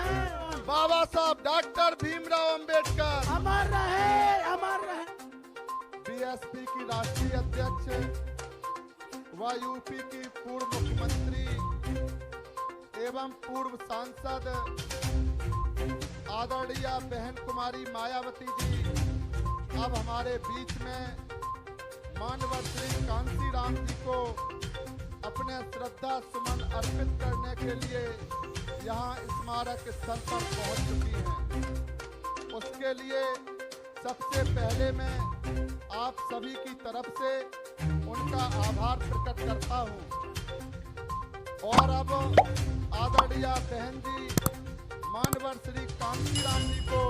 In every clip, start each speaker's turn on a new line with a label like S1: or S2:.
S1: हैं।
S2: बाबा साहब डॉक्टर भीमराव अंबेडकर
S1: अमर रहे, अमर रहे।
S2: बीएसपी की राष्ट्रीय अध्यक्ष व यूपी की पूर्व मुख्यमंत्री एवं पूर्व सांसद आदरणीय बहन कुमारी मायावती जी अब हमारे बीच में मानवर श्री कांशीराम जी को अपने श्रद्धा सुमन अर्पित करने के लिए यहाँ स्मारक स्थल पर पहुँच चुकी हैं। उसके लिए सबसे पहले मैं आप सभी की तरफ से उनका आभार प्रकट करता हूँ। और अब आदरणीय बहन जी मानवर श्री कांशीराम जी को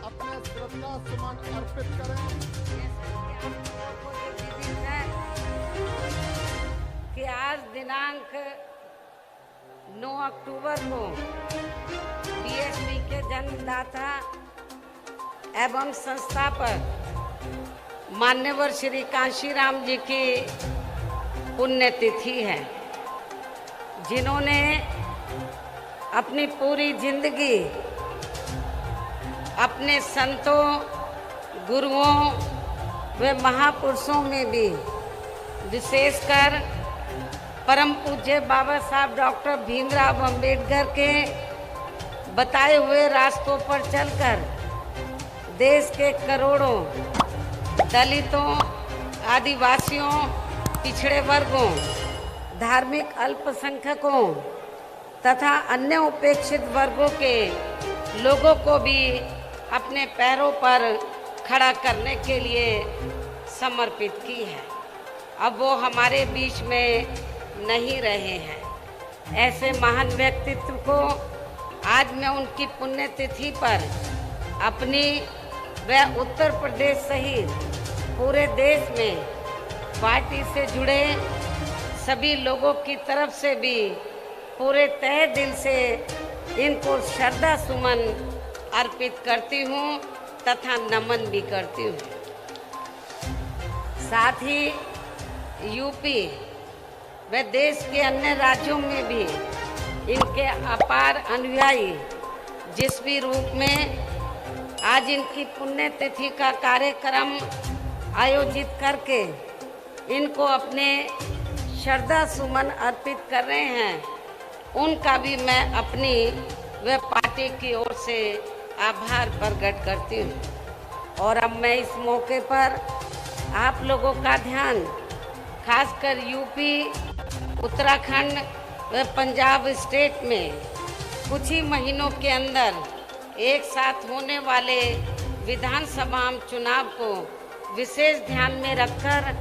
S2: अपने श्रद्धा सुमन अर्पित करें।
S3: कि आज दिनांक 9 अक्टूबर को बीएसपी के जन्मदाता एवं संस्थापक मान्यवर श्री कांशीराम जी की पुण्यतिथि है, जिन्होंने अपनी पूरी जिंदगी अपने संतों, गुरुओं व महापुरुषों में भी विशेषकर परम पूज्य बाबा साहब डॉक्टर भीमराव अंबेडकर के बताए हुए रास्तों पर चलकर देश के करोड़ों दलितों, आदिवासियों, पिछड़े वर्गों, धार्मिक अल्पसंख्यकों तथा अन्य उपेक्षित वर्गों के लोगों को भी अपने पैरों पर खड़ा करने के लिए समर्पित की है। अब वो हमारे बीच में नहीं रहे हैं। ऐसे महान व्यक्तित्व को आज मैं उनकी पुण्यतिथि पर अपनी व उत्तर प्रदेश सहित पूरे देश में पार्टी से जुड़े सभी लोगों की तरफ से भी पूरे तहे दिल से इनको श्रद्धा सुमन अर्पित करती हूँ तथा नमन भी करती हूँ। साथ ही यूपी व देश के अन्य राज्यों में भी इनके अपार अनुयायी जिस भी रूप में आज इनकी पुण्यतिथि का कार्यक्रम आयोजित करके इनको अपने श्रद्धा सुमन अर्पित कर रहे हैं, उनका भी मैं अपनी व पार्टी की ओर से आभार प्रकट करती हूँ। और अब मैं इस मौके पर आप लोगों का ध्यान खासकर यूपी, उत्तराखंड व पंजाब स्टेट में कुछ ही महीनों के अंदर एक साथ होने वाले विधानसभा चुनाव को विशेष ध्यान में रखकर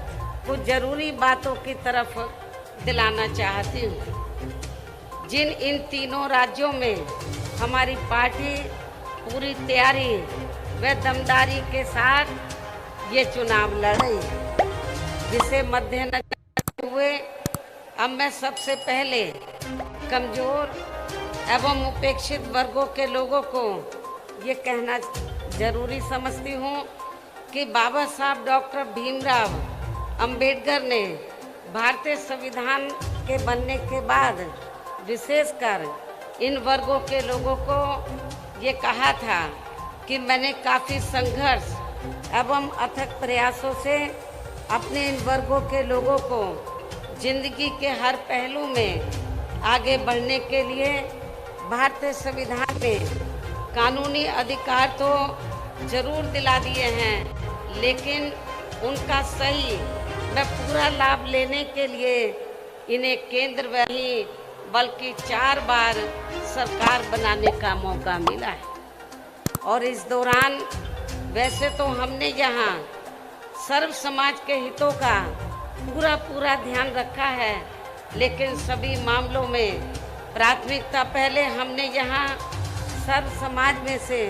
S3: कुछ जरूरी बातों की तरफ दिलाना चाहती हूँ। जिन इन तीनों राज्यों में हमारी पार्टी पूरी तैयारी व दमदारी के साथ ये चुनाव लड़ रही है, जिसे मद्देनजर रखते हुए अब मैं सबसे पहले कमजोर एवं उपेक्षित वर्गों के लोगों को ये कहना जरूरी समझती हूँ कि बाबा साहब डॉक्टर भीमराव अंबेडकर ने भारतीय संविधान के बनने के बाद विशेषकर इन वर्गों के लोगों को ये कहा था कि मैंने काफ़ी संघर्ष एवं अथक प्रयासों से अपने इन वर्गों के लोगों को जिंदगी के हर पहलू में आगे बढ़ने के लिए भारतीय संविधान में कानूनी अधिकार तो जरूर दिला दिए हैं, लेकिन उनका सही व पूरा लाभ लेने के लिए इन्हें केंद्र में ही बल्कि 4 बार सरकार बनाने का मौका मिला है। और इस दौरान वैसे तो हमने यहाँ सर्व समाज के हितों का पूरा ध्यान रखा है, लेकिन सभी मामलों में प्राथमिकता पहले हमने यहाँ सर्व समाज में से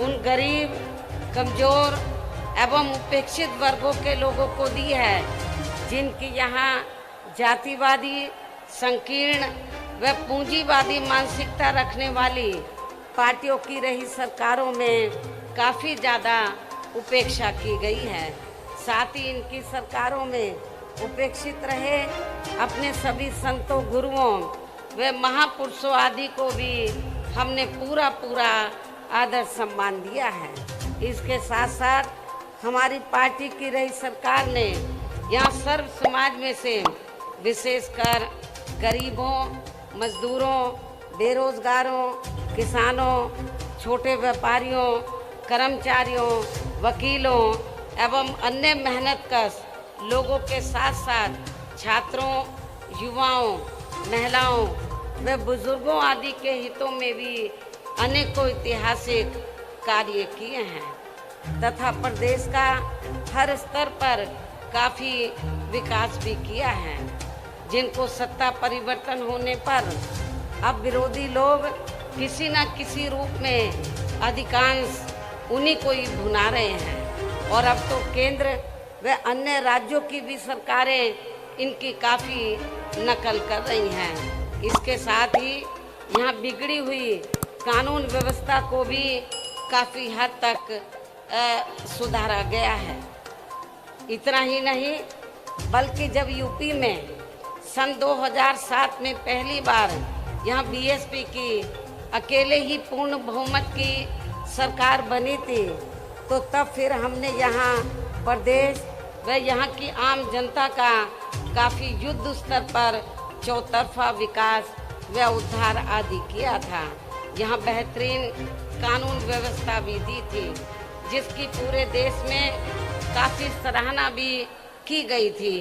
S3: उन गरीब, कमजोर एवं उपेक्षित वर्गों के लोगों को दी है, जिनकी यहाँ जातिवादी, संकीर्ण व पूंजीवादी मानसिकता रखने वाली पार्टियों की रही सरकारों में काफ़ी ज़्यादा उपेक्षा की गई है। साथ ही इनकी सरकारों में उपेक्षित रहे अपने सभी संतों, गुरुओं व महापुरुषों आदि को भी हमने पूरा पूरा आदर सम्मान दिया है। इसके साथ साथ हमारी पार्टी की रही सरकार ने यहाँ सर्व समाज में से विशेषकर गरीबों, मजदूरों, बेरोजगारों, किसानों, छोटे व्यापारियों, कर्मचारियों, वकीलों एवं अन्य मेहनतकश लोगों के साथ साथ छात्रों, युवाओं, महिलाओं व बुजुर्गों आदि के हितों में भी अनेकों ऐतिहासिक कार्य किए हैं तथा प्रदेश का हर स्तर पर काफ़ी विकास भी किया है, जिनको सत्ता परिवर्तन होने पर अब विरोधी लोग किसी न किसी रूप में अधिकांश उन्हीं को ही भुना रहे हैं और अब तो केंद्र व अन्य राज्यों की भी सरकारें इनकी काफ़ी नकल कर रही हैं। इसके साथ ही यहाँ बिगड़ी हुई कानून व्यवस्था को भी काफ़ी हद तक सुधारा गया है। इतना ही नहीं बल्कि जब यूपी में सन 2007 में पहली बार यहाँ बीएसपी की अकेले ही पूर्ण बहुमत की सरकार बनी थी तो तब फिर हमने यहाँ प्रदेश व यहाँ की आम जनता का काफ़ी युद्ध स्तर पर चौतरफा विकास व उद्धार आदि किया था। यहाँ बेहतरीन कानून व्यवस्था भी दी थी जिसकी पूरे देश में काफ़ी सराहना भी की गई थी।